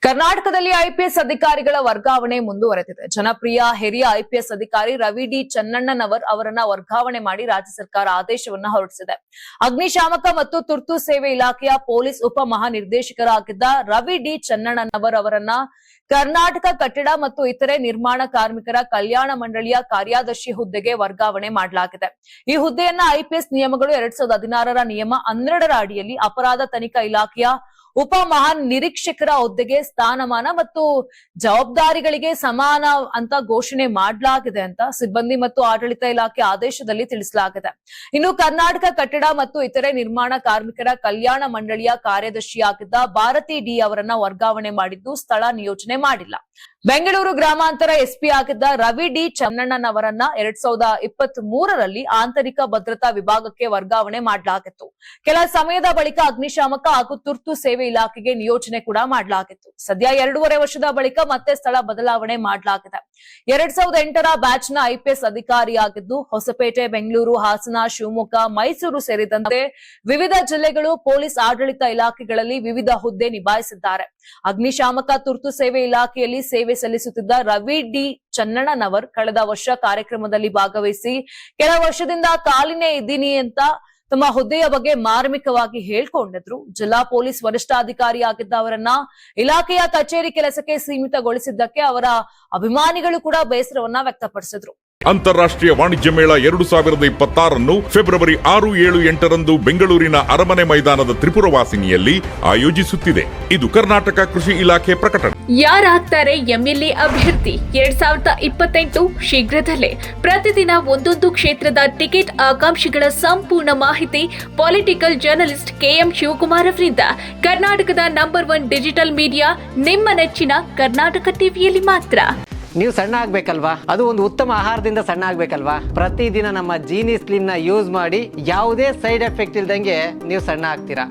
ಕರ್ನಾಟಕದಲ್ಲಿ ಐಪಿಎಸ್ ಅಧಿಕಾರಿಗಳ ವರ್ಗಾವಣೆ ಮುಂದುವರೆದಿದೆ. ಜನಪ್ರಿಯ ಹಿರಿಯ ಐಪಿಎಸ್ ಅಧಿಕಾರಿ ರವಿ ಡಿ ಚನ್ನಣ್ಣನವರ್ ಅವರನ್ನ ವರ್ಗಾವಣೆ ಮಾಡಿ ರಾಜ್ಯ ಸರ್ಕಾರ ಆದೇಶವನ್ನ ಹೊರಡಿಸಿದೆ. ಅಗ್ನಿಶಾಮಕ ಮತ್ತು ತುರ್ತು ಸೇವೆ ಇಲಾಖೆಯ ಪೊಲೀಸ್ ಉಪ ಮಹಾನಿರ್ದೇಶಕರಾಗಿದ್ದ ರವಿ ಡಿ ಚನ್ನಣ್ಣನವರ್ ಅವರನ್ನ ಕರ್ನಾಟಕ ಕಟ್ಟಡ ಮತ್ತು ಇತರೆ ನಿರ್ಮಾಣ ಕಾರ್ಮಿಕರ ಕಲ್ಯಾಣ ಮಂಡಳಿಯ ಕಾರ್ಯದರ್ಶಿ ಹುದ್ದೆಗೆ ವರ್ಗಾವಣೆ ಮಾಡಲಾಗಿದೆ. ಈ ಹುದ್ದೆಯನ್ನ ಐಪಿಎಸ್ ನಿಯಮಗಳು 2016ರ ನಿಯಮ 12ರ ಅಡಿಯಲ್ಲಿ ಅಪರಾಧ ತನಿಖಾ ಇಲಾಖೆಯ ಉಪ ಮಹಾನಿರೀಕ್ಷಕರ ಹುದ್ದೆಗೆ ಸ್ಥಾನಮಾನ ಮತ್ತು ಜವಾಬ್ದಾರಿಗಳಿಗೆ ಸಮಾನ ಅಂತ ಘೋಷಣೆ ಮಾಡಲಾಗಿದೆ ಅಂತ ಸಿಬ್ಬಂದಿ ಮತ್ತು ಆಡಳಿತ ಇಲಾಖೆ ಆದೇಶದಲ್ಲಿ ತಿಳಿಸಲಾಗಿದೆ. ಇನ್ನು ಕರ್ನಾಟಕ ಕಟ್ಟಡ ಮತ್ತು ಇತರೆ ನಿರ್ಮಾಣ ಕಾರ್ಮಿಕರ ಕಲ್ಯಾಣ ಮಂಡಳಿಯ ಕಾರ್ಯದರ್ಶಿಯಾಗಿದ್ದ ಭಾರತಿ ಡಿ ಅವರನ್ನ ವರ್ಗಾವಣೆ ಮಾಡಿದ್ದು ಸ್ಥಳ ನಿಯೋಜನೆ ಮಾಡಿಲ್ಲ. ಬೆಂಗಳೂರು ಗ್ರಾಮಾಂತರ ಎಸ್ಪಿ ಆಗಿದ್ದ ರವಿ ಡಿ ಚನ್ನಣ್ಣನವರನ್ನ 2023ರಲ್ಲಿ ಆಂತರಿಕ ಭದ್ರತಾ ವಿಭಾಗಕ್ಕೆ ವರ್ಗಾವಣೆ ಮಾಡಲಾಗಿತ್ತು. ಕೆಲ ಸಮಯದ ಬಳಿಕ ಅಗ್ನಿಶಾಮಕ ಹಾಗೂ ತುರ್ತು ಸೇವೆ ಇಲಾಖೆಗೆ ನಿಯೋಜನೆ ಕೂಡ ಮಾಡಲಾಗಿತ್ತು. ಸದ್ಯ 2.5 ವರ್ಷದ ಬಳಿಕ ಮತ್ತೆ ಸ್ಥಳ ಬದಲಾವಣೆ ಮಾಡಲಾಗಿದೆ. 2008ರ ಬ್ಯಾಚ್ನ ಐಪಿಎಸ್ ಅಧಿಕಾರಿಯಾಗಿದ್ದು ಹೊಸಪೇಟೆ, ಬೆಂಗಳೂರು, ಹಾಸನ, ಶಿವಮೊಗ್ಗ, ಮೈಸೂರು ಸೇರಿದಂತೆ ವಿವಿಧ ಜಿಲ್ಲೆಗಳು ಪೊಲೀಸ್ ಆಡಳಿತ ಇಲಾಖೆಗಳಲ್ಲಿ ವಿವಿಧ ಹುದ್ದೆ ನಿಭಾಯಿಸಿದ್ದಾರೆ. ಅಗ್ನಿಶಾಮಕ ತುರ್ತು ಸೇವೆ ಇಲಾಖೆಯಲ್ಲಿ ಸೇವೆ ಸಲ್ಲಿಸುತ್ತಿದ್ದ ರವಿ ಡಿ ಚನ್ನಣ್ಣನವರ್ ಕಳೆದ ವರ್ಷ ಕಾರ್ಯಕ್ರಮದಲ್ಲಿ ಭಾಗವಹಿಸಿ ಕೆಲ ವರ್ಷದಿಂದ ಕಾಲಿನೇ ಇದ್ದೀನಿ ಅಂತ ತಮ್ಮ ಹುದ್ದೆಯ ಬಗ್ಗೆ ಮಾರ್ಮಿಕವಾಗಿ ಹೇಳ್ಕೊಂಡಿದ್ರು. ಜಿಲ್ಲಾ ಪೊಲೀಸ್ ವರಿಷ್ಠಾಧಿಕಾರಿಯಾಗಿದ್ದ ಅವರನ್ನ ಇಲಾಖೆಯ ಕಚೇರಿ ಕೆಲಸಕ್ಕೆ ಸೀಮಿತಗೊಳಿಸಿದ್ದಕ್ಕೆ ಅವರ ಅಭಿಮಾನಿಗಳು ಕೂಡ ಬೇಸರವನ್ನ ವ್ಯಕ್ತಪಡಿಸಿದ್ರು. ಅಂತಾರಾಷ್ಟ್ರೀಯ ವಾಣಿಜ್ಯ ಮೇಳ 2026 ಫೆಬ್ರವರಿ 6, 7, 8ರಂದು ಬೆಂಗಳೂರಿನ ಅರಮನೆ ಮೈದಾನದ ತ್ರಿಪುರವಾಸಿನಿಯಲ್ಲಿ ಆಯೋಜಿಸುತ್ತಿದೆ. ಇದು ಕರ್ನಾಟಕ ಕೃಷಿ ಇಲಾಖೆ ಪ್ರಕಟಣೆ. ಯಾರಾಗ್ತಾರೆ ಎಂಎಲ್ಎ ಅಭ್ಯರ್ಥಿ 2028 ಶೀಘ್ರದಲ್ಲೇ. ಪ್ರತಿದಿನ ಒಂದೊಂದು ಕ್ಷೇತ್ರದ ಟಿಕೆಟ್ ಆಕಾಂಕ್ಷಿಗಳ ಸಂಪೂರ್ಣ ಮಾಹಿತಿ ಪೊಲಿಟಿಕಲ್ ಜರ್ನಲಿಸ್ಟ್ ಕೆಎಂ ಶಿವಕುಮಾರ್ ಅವರಿಂದ. ಕರ್ನಾಟಕದ ನಂಬರ್ 1 ಡಿಜಿಟಲ್ ಮೀಡಿಯಾ ನಿಮ್ಮ ನೆಚ್ಚಿನ ಕರ್ನಾಟಕ ಟಿವಿಯಲ್ಲಿ ಮಾತ್ರ. ನೀವು ಸಣ್ಣ ಆಗ್ಬೇಕಲ್ವಾ? ಅದು ಒಂದು ಉತ್ತಮ ಆಹಾರದಿಂದ ಸಣ್ಣ ಆಗ್ಬೇಕಲ್ವಾ? ಪ್ರತಿದಿನ ನಮ್ಮ ಜೀನಿ ಸ್ಲಿಮ್ ನ ಯೂಸ್ ಮಾಡಿ ಯಾವುದೇ ಸೈಡ್ ಎಫೆಕ್ಟ್ ಇಲ್ದಂಗೆ ನೀವು ಸಣ್ಣ ಆಗ್ತೀರಾ.